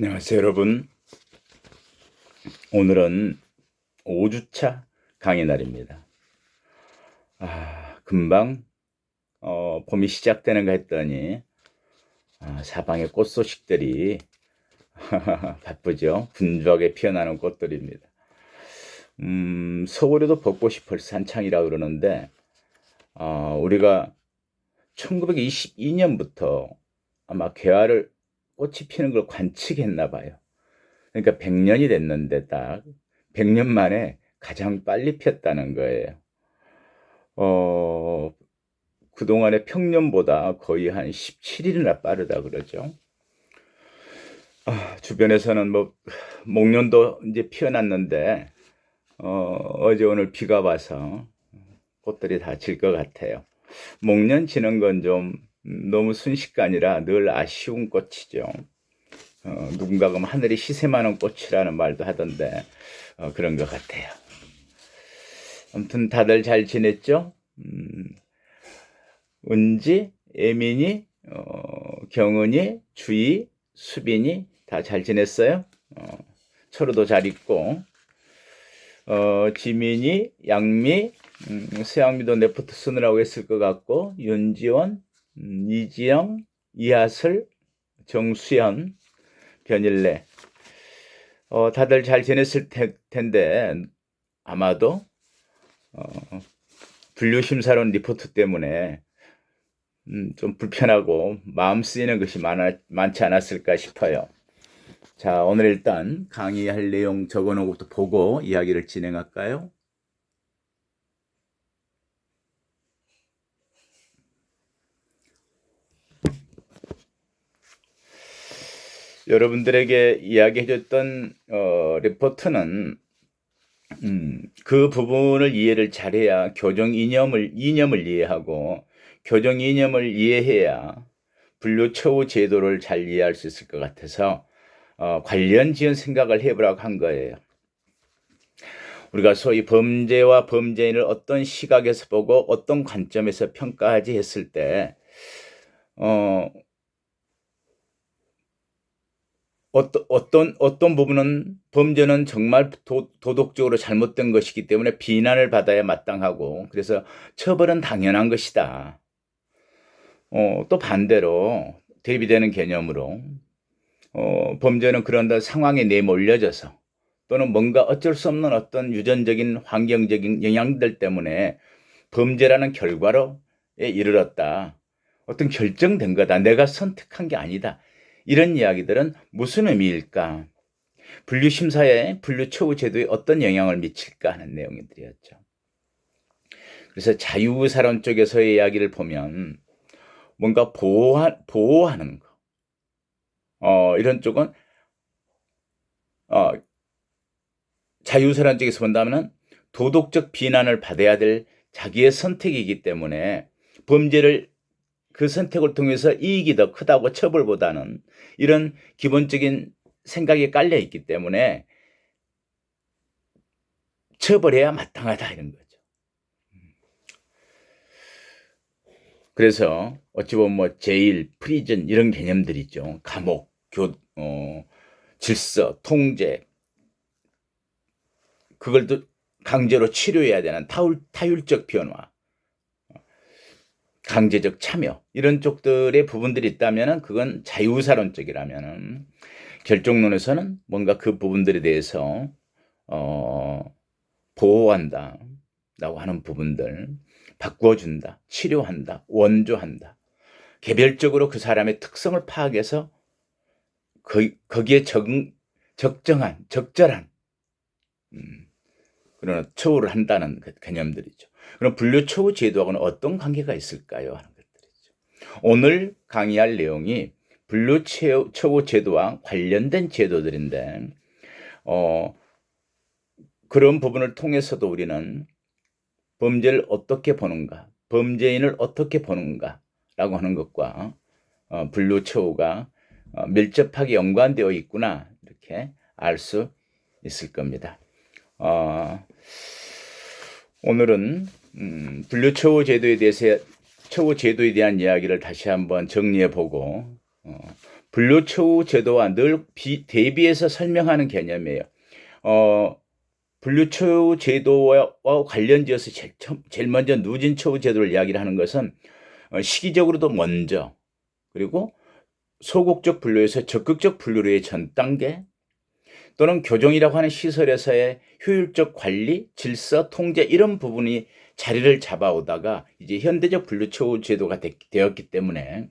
안녕하세요, 여러분. 오늘은 5주차 강의 날입니다. 금방 봄이 시작되는가 했더니 사방의 꽃 소식들이 바쁘죠. 분주하게 피어나는 꽃들입니다. 서울에도 벚꽃이 벌써 한창이라 그러는데 우리가 1922년부터 아마 개화를 꽃이 피는 걸 관측했나 봐요. 그러니까 100년이 됐는데 딱 100년 만에 가장 빨리 폈다는 거예요. 그동안의 평년보다 거의 한 17일이나 빠르다 그러죠. 주변에서는 목련도 이제 피어났는데 어제 오늘 비가 와서 꽃들이 다 질 것 같아요. 목련 지는 건 좀 너무 순식간이라 늘 아쉬운 꽃이죠. 누군가가 하늘이 시샘하는 꽃이라는 말도 하던데 그런 것 같아요. 아무튼 다들 잘 지냈죠? 은지, 예민이, 경은이, 주희, 수빈이 다 잘 지냈어요? 철우도 잘 있고, 지민이, 양미, 세양미도 레포트 쓰느라고 했을 것 같고, 윤지원, 이지영, 이하슬, 정수현, 변일래. 다들 잘 지냈을 텐데 아마도 분류심사론 리포트 때문에 좀 불편하고 마음 쓰이는 것이 많지 않았을까 싶어요. 자, 오늘 일단 강의할 내용 적어놓은 것도 보고 이야기를 진행할까요? 여러분들에게 이야기해줬던 리포트는 그 부분을 이해를 잘해야 교정 이념을 이해하고 교정 이념을 이해해야 분류 처우 제도를 잘 이해할 수 있을 것 같아서 관련 지은 생각을 해보라고 한 거예요. 우리가 소위 범죄와 범죄인을 어떤 시각에서 보고 어떤 관점에서 평가하지 했을 때 어떤 부분은 범죄는 정말 도덕적으로 잘못된 것이기 때문에 비난을 받아야 마땅하고 그래서 처벌은 당연한 것이다. 또 반대로 대비되는 개념으로 범죄는 그런 상황에 내몰려져서 또는 뭔가 어쩔 수 없는 어떤 유전적인 환경적인 영향들 때문에 범죄라는 결과로에 이르렀다. 어떤 결정된 거다. 내가 선택한 게 아니다. 이런 이야기들은 무슨 의미일까? 분류심사에 분류처우 제도에 어떤 영향을 미칠까 하는 내용들이었죠. 그래서 자유사론 쪽에서의 이야기를 보면 뭔가 보호하는 거. 이런 쪽은 자유사론 쪽에서 본다면 도덕적 비난을 받아야 될 자기의 선택이기 때문에 범죄를 그 선택을 통해서 이익이 더 크다고 처벌보다는 이런 기본적인 생각이 깔려 있기 때문에 처벌해야 마땅하다 이런 거죠. 그래서 어찌 보면 제일, 프리즌 이런 개념들이 있죠. 감옥, 질서, 통제 그걸 또 강제로 치료해야 되는 타율적 변화, 강제적 참여 이런 쪽들의 부분들이 있다면 그건 자유사론 쪽이라면 결정론에서는 뭔가 그 부분들에 대해서 보호한다라고 하는 부분들 바꿔준다, 치료한다, 원조한다. 개별적으로 그 사람의 특성을 파악해서 거기에 적절한 그런 처우를 한다는 개념들이죠. 그럼 분류처우 제도하고는 어떤 관계가 있을까요? 하는 것들이죠. 오늘 강의할 내용이 분류처우 제도와 관련된 제도들인데 그런 부분을 통해서도 우리는 범죄를 어떻게 보는가, 범죄인을 어떻게 보는가라고 하는 것과 분류처우가 밀접하게 연관되어 있구나 이렇게 알 수 있을 겁니다. 오늘은 분류처우 제도에 대한 이야기를 다시 한번 정리해 보고 분류처우 제도와 늘 대비해서 설명하는 개념이에요. 분류처우 제도와 관련지어서 제일 먼저 누진처우 제도를 이야기를 하는 것은 시기적으로도 먼저, 그리고 소극적 분류에서 적극적 분류의 전 단계, 또는 교정이라고 하는 시설에서의 효율적 관리, 질서, 통제 이런 부분이 자리를 잡아오다가 이제 현대적 분류처우 제도가 되었기 때문에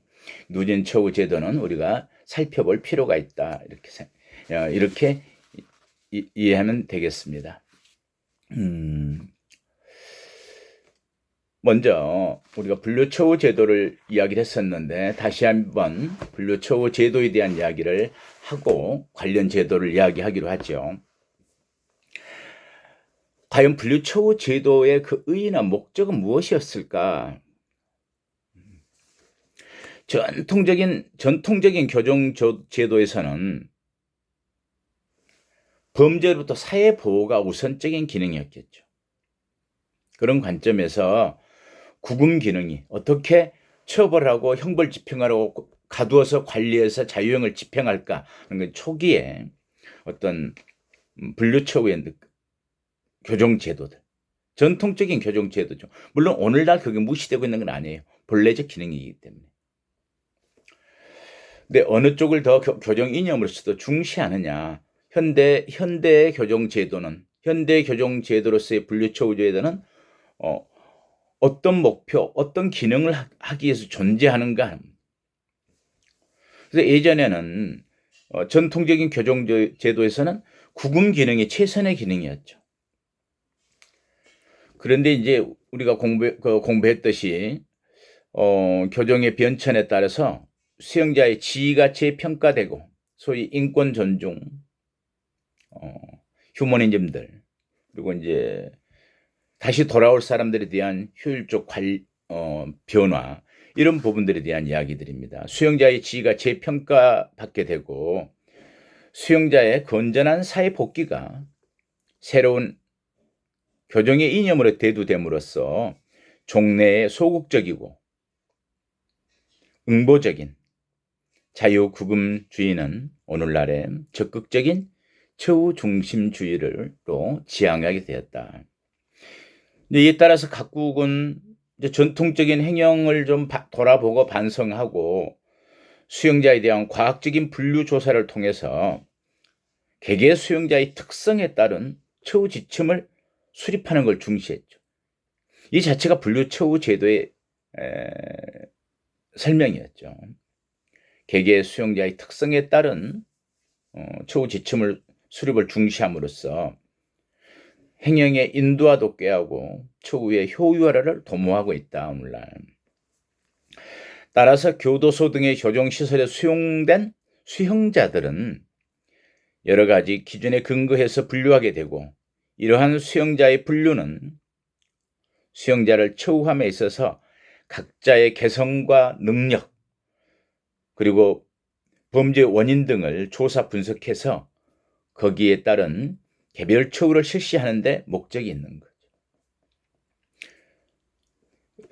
누진처우 제도는 우리가 살펴볼 필요가 있다. 이렇게 이해하면 되겠습니다. 먼저 우리가 분류처우 제도를 이야기를 했었는데 다시 한번 분류처우 제도에 대한 이야기를 하고 관련 제도를 이야기하기로 하죠. 과연 분류처우 제도의 그 의의나 목적은 무엇이었을까? 전통적인 교정 제도에서는 범죄로부터 사회 보호가 우선적인 기능이었겠죠. 그런 관점에서 구금 기능이 어떻게 처벌하고 형벌 집행하라고 가두어서 관리해서 자유형을 집행할까 하는 건 초기에 어떤 분류처우의 교정 제도들, 전통적인 교정 제도죠. 물론 오늘날 그게 무시되고 있는 건 아니에요. 본래적 기능이기 때문에. 근데 어느 쪽을 더 교정 이념으로서도 중시하느냐? 현대의 교정 제도는, 현대 교정 제도로서의 분류처우 제도는 어떤 목표, 어떤 기능을 하기 위해서 존재하는가? 그래서 예전에는 전통적인 교정 제도에서는 구금 기능이 최선의 기능이었죠. 그런데 이제 우리가 공부했듯이 교정의 변천에 따라서 수용자의 지위가 재평가되고 소위 인권 존중, 휴머니즘들, 그리고 이제 다시 돌아올 사람들에 대한 효율적 변화, 이런 부분들에 대한 이야기들입니다. 수용자의 지위가 재평가받게 되고 수용자의 건전한 사회 복귀가 새로운 교정의 이념으로 대두됨으로써 종래의 소극적이고 응보적인 자유구금주의는 오늘날의 적극적인 처우 중심주의를 또 지향하게 되었다. 이에 따라서 각국은 이제 전통적인 행영을 좀 돌아보고 반성하고 수용자에 대한 과학적인 분류 조사를 통해서 개개 수용자의 특성에 따른 처우 지침을 수립하는 걸 중시했죠. 이 자체가 분류 처우 제도의 설명이었죠. 개개 수용자의 특성에 따른 처우 지침을 수립을 중시함으로써 행영의 인도화도 꾀하고 처우의 효율화를 도모하고 있다. 오늘날. 따라서 교도소 등의 교정시설에 수용된 수용자들은 여러 가지 기준에 근거해서 분류하게 되고 이러한 수용자의 분류는 수용자를 처우함에 있어서 각자의 개성과 능력 그리고 범죄 원인 등을 조사 분석해서 거기에 따른 개별 처우를 실시하는 데 목적이 있는 거죠.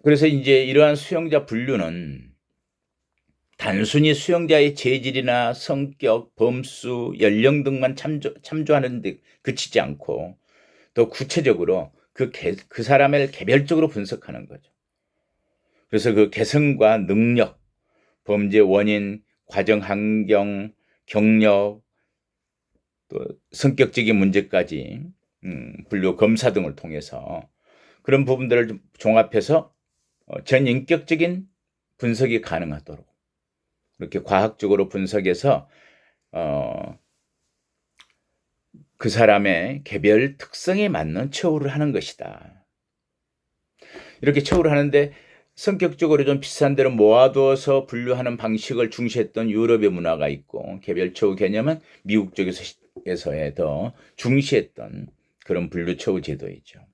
그래서 이제 이러한 수용자 분류는 단순히 수용자의 재질이나 성격, 범수, 연령 등만 참조하는 데 그치지 않고 더 구체적으로 그 사람을 개별적으로 분석하는 거죠. 그래서 그 개성과 능력, 범죄 원인, 과정 환경, 경력, 또 성격적인 문제까지 분류 검사 등을 통해서 그런 부분들을 좀 종합해서 전인격적인 분석이 가능하도록 이렇게 과학적으로 분석해서 그 사람의 개별 특성에 맞는 처우를 하는 것이다. 이렇게 처우를 하는데 성격적으로 좀 비슷한 대로 모아두어서 분류하는 방식을 중시했던 유럽의 문화가 있고 개별 처우 개념은 미국 쪽에서의 더 중시했던 그런 분류 처우 제도이죠.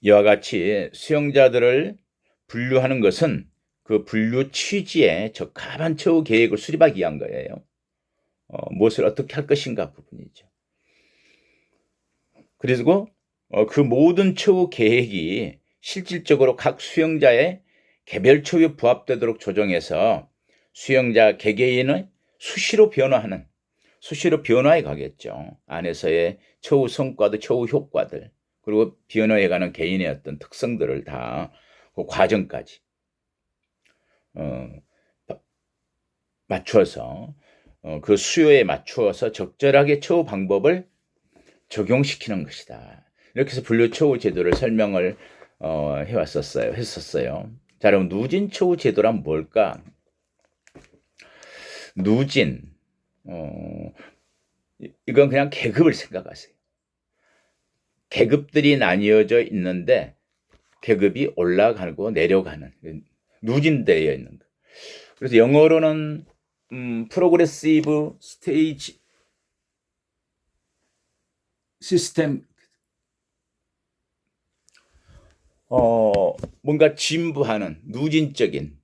이와 같이 수용자들을 분류하는 것은 그 분류 취지에 적합한 처우 계획을 수립하기 위한 거예요. 무엇을 어떻게 할 것인가 부분이죠. 그리고 그 모든 처우 계획이 실질적으로 각 수용자의 개별 처우에 부합되도록 조정해서 수용자 개개인의 수시로 변화해 가겠죠. 안에서의 처우 성과도 처우 효과들, 그리고 변화해가는 개인의 어떤 특성들을 다 그 과정까지 맞추어서 그 수요에 맞추어서 적절하게 처우 방법을 적용시키는 것이다. 이렇게 해서 분류 처우 제도를 설명을 했었어요. 자, 그럼 누진 처우 제도란 뭘까? 누진, 이건 그냥 계급을 생각하세요. 계급들이 나뉘어져 있는데 계급이 올라가고 내려가는, 누진되어 있는 거. 그래서 영어로는 프로그레시브 스테이지 시스템, 뭔가 진부하는 누진적인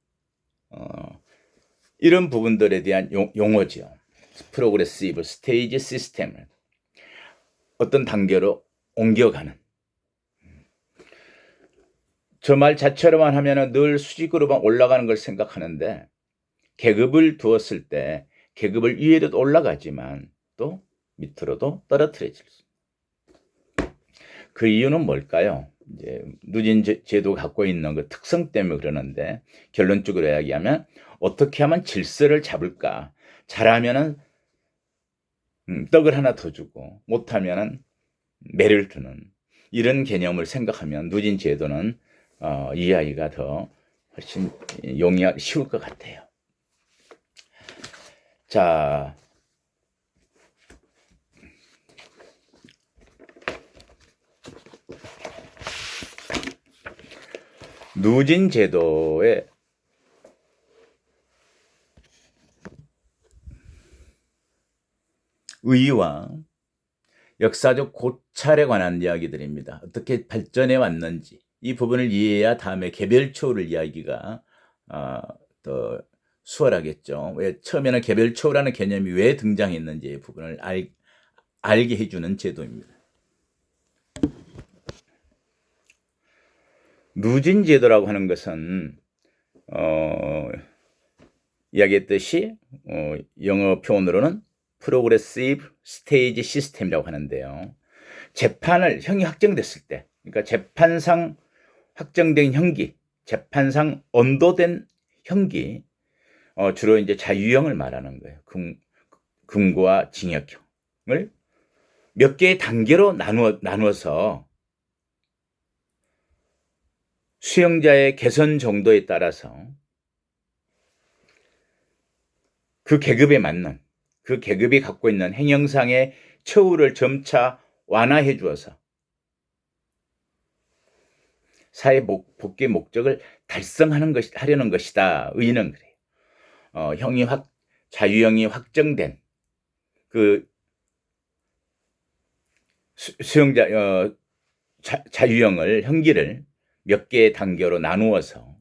이런 부분들에 대한 용어죠. 프로그레시브 스테이지 시스템을 어떤 단계로 옮겨가는. 저 말 자체로만 하면 늘 수직으로만 올라가는 걸 생각하는데, 계급을 두었을 때 계급을 위에도 올라가지만 또 밑으로도 떨어뜨려질 수. 그 이유는 뭘까요? 이제 누진 제도가 갖고 있는 그 특성 때문에 그러는데, 결론적으로 이야기하면 어떻게 하면 질서를 잡을까? 잘하면은 떡을 하나 더 주고, 못하면은 매를 주는 이런 개념을 생각하면 누진 제도는 이해하기가 더 훨씬 용이하기 쉬울 것 같아요. 자, 누진 제도의 의의와 역사적 고찰에 관한 이야기들입니다. 어떻게 발전해 왔는지 이 부분을 이해해야 다음에 개별처우를 이야기가 더 수월하겠죠. 왜 처음에는 개별처우라는 개념이 왜 등장했는지 이 부분을 알게 해주는 제도입니다. 누진 제도라고 하는 것은 이야기했듯이 영어 표현으로는 프로그레시브 스테이지 시스템이라고 하는데요. 형이 확정됐을 때, 그러니까 재판상 확정된 형기, 재판상 언도된 형기, 주로 이제 자유형을 말하는 거예요. 금고와 징역형을 몇 개의 단계로 나누어서 수용자의 개선 정도에 따라서 그 계급에 맞는, 그 계급이 갖고 있는 행영상의 처우를 점차 완화해 주어서 사회 복귀 목적을 하려는 것이다. 의의는 그래요. 자유형이 확정된 그 수용자 자유형을 형기를 몇 개의 단계로 나누어서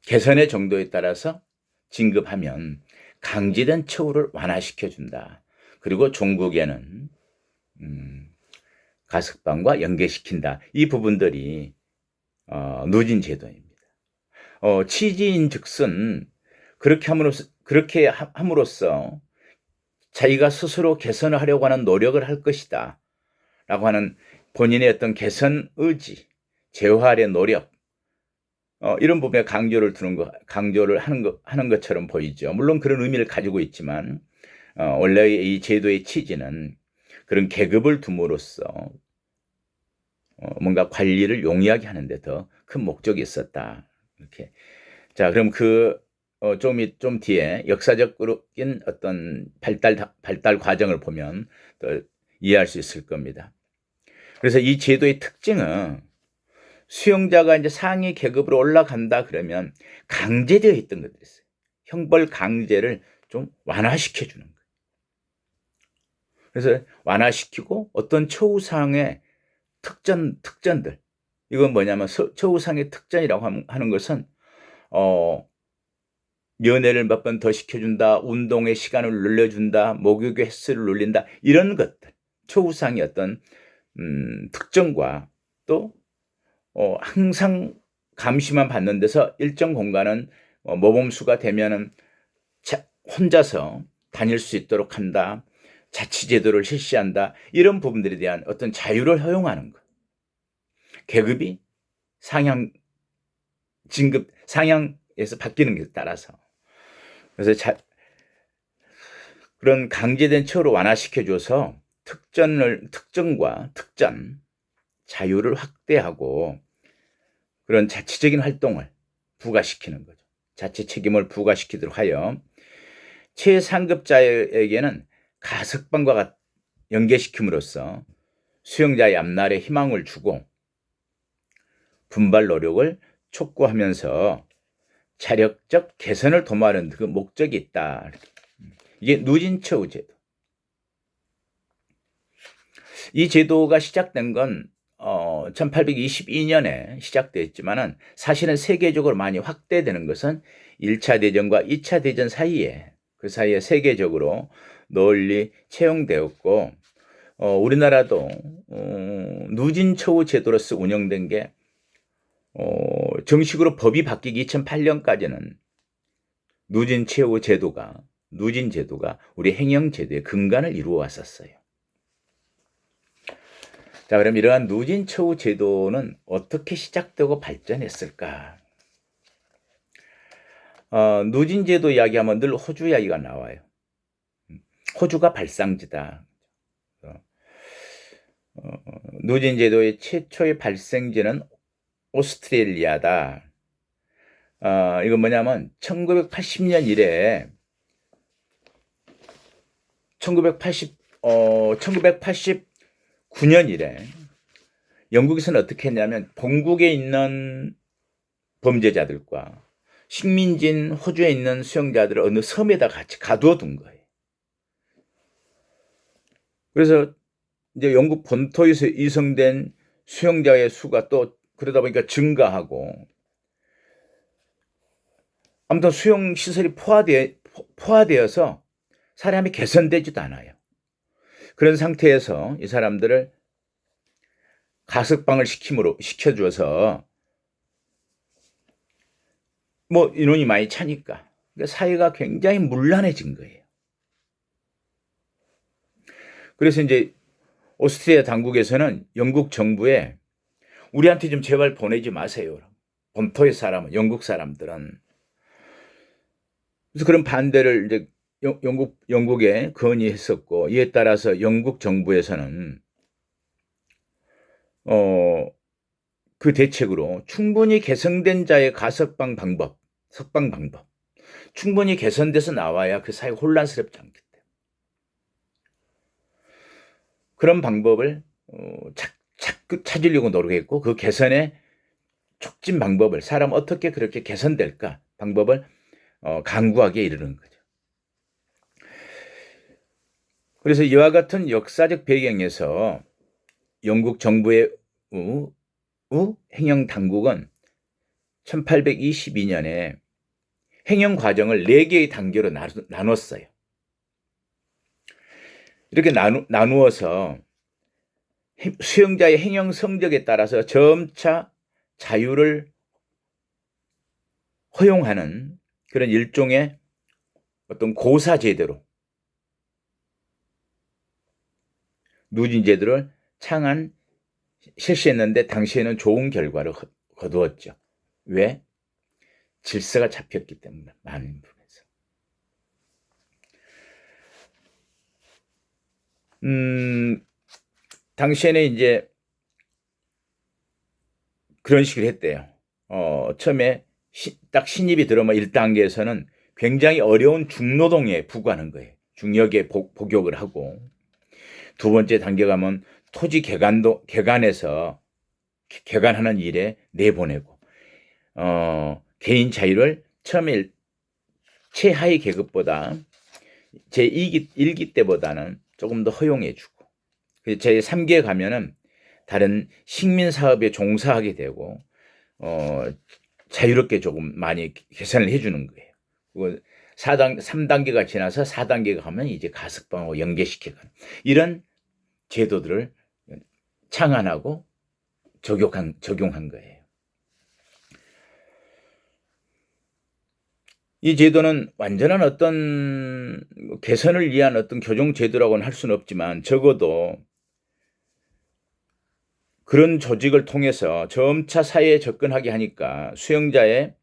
개선의 정도에 따라서 진급하면 강제된 처우를 완화시켜 준다. 그리고 종국에는 가석방과 연계시킨다. 이 부분들이 누진 제도입니다. 취지인즉슨 그렇게 함으로써 자기가 스스로 개선을 하려고 하는 노력을 할 것이다 라고 하는 본인의 어떤 개선 의지, 재활의 노력, 이런 부분에 강조를 하는 것처럼 보이죠. 물론 그런 의미를 가지고 있지만 원래 이 제도의 취지는 그런 계급을 둠으로써 뭔가 관리를 용이하게 하는데 더 큰 목적이 있었다. 이렇게. 자, 그럼 좀 뒤에 역사적인 어떤 발달 과정을 보면 더 이해할 수 있을 겁니다. 그래서 이 제도의 특징은 수용자가 이제 상위 계급으로 올라간다 그러면 강제되어 있던 것들이 있어요. 형벌 강제를 좀 완화시켜 주는 거예요. 그래서 완화시키고 어떤 처우상의 특전들, 이건 뭐냐면 처우상의 특전이라고 하는 것은 면회를 몇 번 더 시켜준다, 운동의 시간을 늘려준다, 목욕의 횟수를 늘린다, 이런 것들, 처우상의 어떤 특정과 또 항상 감시만 받는 데서 일정 공간은 모범수가 되면은 혼자서 다닐 수 있도록 한다. 자치제도를 실시한다. 이런 부분들에 대한 어떤 자유를 허용하는 것. 계급이 상향, 진급, 상향에서 바뀌는 것에 따라서. 그래서 그런 강제된 처우를 완화시켜줘서 특정과 특전, 자유를 확대하고 그런 자치적인 활동을 부과시키는 거죠. 자치 책임을 부과시키도록 하여 최상급자에게는 가석방과 연계시킴으로써 수용자의 앞날에 희망을 주고 분발 노력을 촉구하면서 자력적 개선을 도모하는 그 목적이 있다. 이게 누진처우 제도. 이 제도가 시작된 건 1822년에 시작됐지만은 사실은 세계적으로 많이 확대되는 것은 1차 대전과 2차 대전 사이에 그 사이에 세계적으로 널리 채용되었고 우리나라도 누진처우 제도로서 운영된 게 정식으로 법이 바뀌기 2008년까지는 누진처우 제도가 우리 행정제도의 근간을 이루어 왔었어요. 자, 그럼 이러한 누진처우 제도는 어떻게 시작되고 발전했을까? 누진제도 이야기하면 늘 호주 이야기가 나와요. 호주가 발상지다. 누진제도의 최초의 발생지는 오스트레일리아다. 이건 뭐냐면 1980년 이래 1989년 이래 영국에서는 어떻게 했냐면 본국에 있는 범죄자들과 식민지인 호주에 있는 수용자들을 어느 섬에다 같이 가두어 둔 거예요. 그래서 이제 영국 본토에서 이송된 수용자의 수가 또 그러다 보니까 증가하고 아무튼 수용 시설이 포화되어서 사람이 개선되지도 않아요. 그런 상태에서 이 사람들을 가석방을 시켜줘서 뭐 인원이 많이 차니까 사회가 굉장히 문란해진 거예요. 그래서 이제 오스트리아 당국에서는 영국 정부에 우리한테 좀 제발 보내지 마세요. 본토의 사람은 영국 사람들은. 그래서 그런 반대를 이제 영국에 건의했었고 이에 따라서 영국 정부에서는 그 대책으로 충분히 개선된 자의 석방 방법 충분히 개선돼서 나와야 그 사회가 혼란스럽지 않기 때문에 그런 방법을 찾으려고 노력했고 그 개선의 촉진 방법을 사람 어떻게 그렇게 개선될까 방법을 강구하게 이르는 거죠. 그래서 이와 같은 역사적 배경에서 영국 정부의 행정 당국은 1822년에 행정 과정을 4개의 단계로 나눴어요. 이렇게 나누어서 수용자의 행정 성적에 따라서 점차 자유를 허용하는 그런 일종의 어떤 고사제도로 누진제도를 실시했는데 당시에는 좋은 결과를 거두었죠. 왜? 질서가 잡혔기 때문에 많은 부분에서. 당시에는 이제 그런 식으로 했대요. 처음에 딱 신입이 들어오면 1단계에서는 굉장히 어려운 중노동에 부과하는 거예요. 중역에 복역을 하고 두 번째 단계 가면 토지 개간해서 개간하는 일에 내보내고 개인 자유를 처음에 최하위 계급보다 제1기 때보다는 조금 더 허용해주고 제3기에 가면은 다른 식민사업에 종사하게 되고 자유롭게 조금 많이 개선을 해주는 거예요. 그리고 3단계가 지나서 4단계가 가면 이제 가석방하고 연계시켜가는 이런 제도들을 창안하고 적용한 거예요. 이 제도는 완전한 어떤 개선을 위한 어떤 교정 제도라고는 할 수는 없지만 적어도 그런 조직을 통해서 점차 사회에 접근하게 하니까 수용자의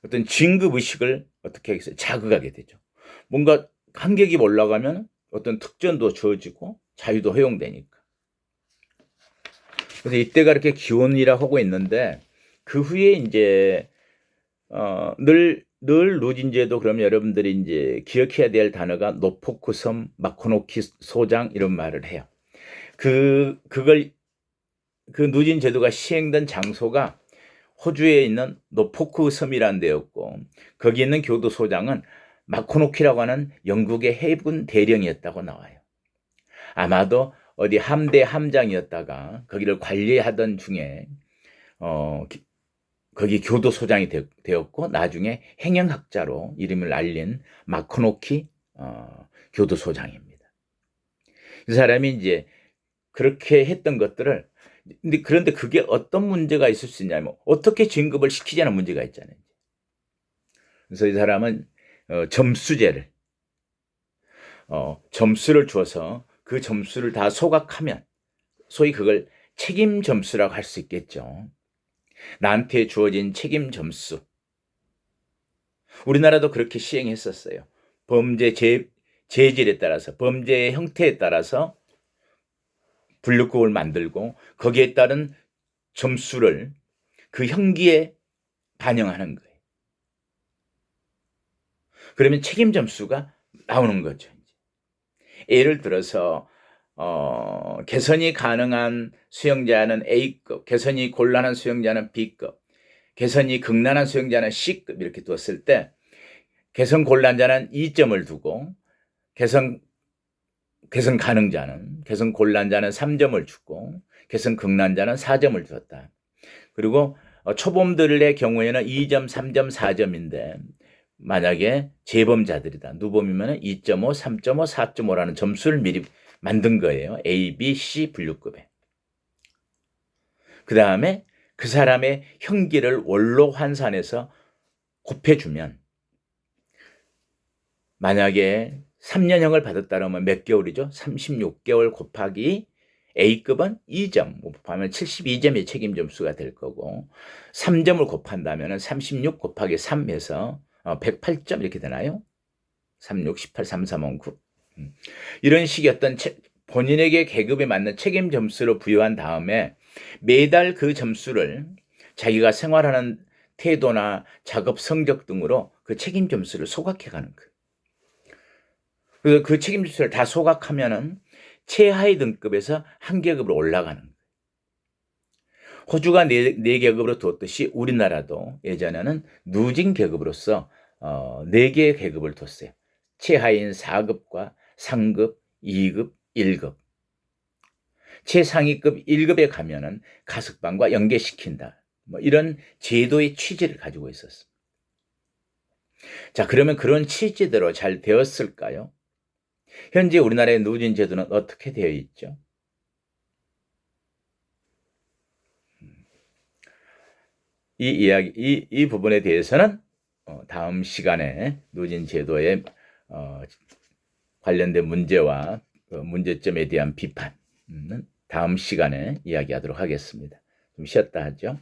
어떤 진급 의식을 어떻게 하겠어요? 자극하게 되죠. 뭔가 간격이 올라가면 어떤 특전도 주어지고 자유도 허용되니까. 그래서 이때가 이렇게 기원이라 하고 있는데 그 후에 이제 늘 루진제도 그러면 여러분들이 이제 기억해야 될 단어가 노포크섬, 마코노키 소장 이런 말을 해요. 그걸 그 누진 제도가 시행된 장소가 호주에 있는 노포크 섬이라는 데였고 거기 있는 교도소장은 마코노키라고 하는 영국의 해군 대령이었다고 나와요. 아마도 어디 함대 함장이었다가 거기를 관리하던 중에 거기 교도소장이 되었고 나중에 행영학자로 이름을 알린 마코노키 교도소장입니다. 그 사람이 이제 그렇게 했던 것들을 그런데 그게 어떤 문제가 있을 수 있냐면 어떻게 진급을 시키자는 문제가 있잖아요. 그래서 이 사람은 점수제를 점수를 주어서 그 점수를 다 소각하면 소위 그걸 책임 점수라고 할 수 있겠죠. 나한테 주어진 책임 점수. 우리나라도 그렇게 시행했었어요. 범죄 재질에 따라서 범죄의 형태에 따라서 분류급을 만들고 거기에 따른 점수를 그 형기에 반영하는 거예요. 그러면 책임 점수가 나오는 거죠. 예를 들어서 개선이 가능한 수용자는 A급, 개선이 곤란한 수용자는 B급, 개선이 극난한 수용자는 C급 이렇게 두었을 때 개선 곤란자는 2점을 두고 개선 가능자는 개선 곤란자는 3점을 주고 개선 극난자는 4점을 주었다. 그리고 초범들의 경우에는 2점, 3점, 4점인데 만약에 재범자들이다. 누범이면 2.5, 3.5, 4.5라는 점수를 미리 만든 거예요. A, B, C 분류급에. 그 다음에 그 사람의 형기를 월로 환산해서 곱해주면 만약에 3년형을 받았다면 몇 개월이죠? 36개월 곱하기 A급은 2점, 곱하면 72점의 책임 점수가 될 거고 3점을 곱한다면 36 곱하기 3해서 108점 이렇게 되나요? 3, 6, 18, 3, 3, 5, 9 이런 식의 어떤 본인에게 계급에 맞는 책임 점수를 부여한 다음에 매달 그 점수를 자기가 생활하는 태도나 작업 성적 등으로 그 책임 점수를 소각해가는 거예요. 그래서 그 책임 점수를 다 소각하면은 최하위 등급에서 한 계급으로 올라가는 거예요. 호주가 네 계급으로 뒀듯이 우리나라도 예전에는 누진 계급으로서 4개의 계급을 뒀어요. 최하위인 4급과 상급, 2급, 1급. 최상위급 1급에 가면은 가석방과 연계시킨다. 뭐 이런 제도의 취지를 가지고 있었습니다. 자, 그러면 그런 취지대로 잘 되었을까요? 현재 우리나라의 누진 제도는 어떻게 되어 있죠? 이 부분에 대해서는 다음 시간에 누진 제도에 관련된 문제와 문제점에 대한 비판은 다음 시간에 이야기하도록 하겠습니다. 좀 쉬었다 하죠.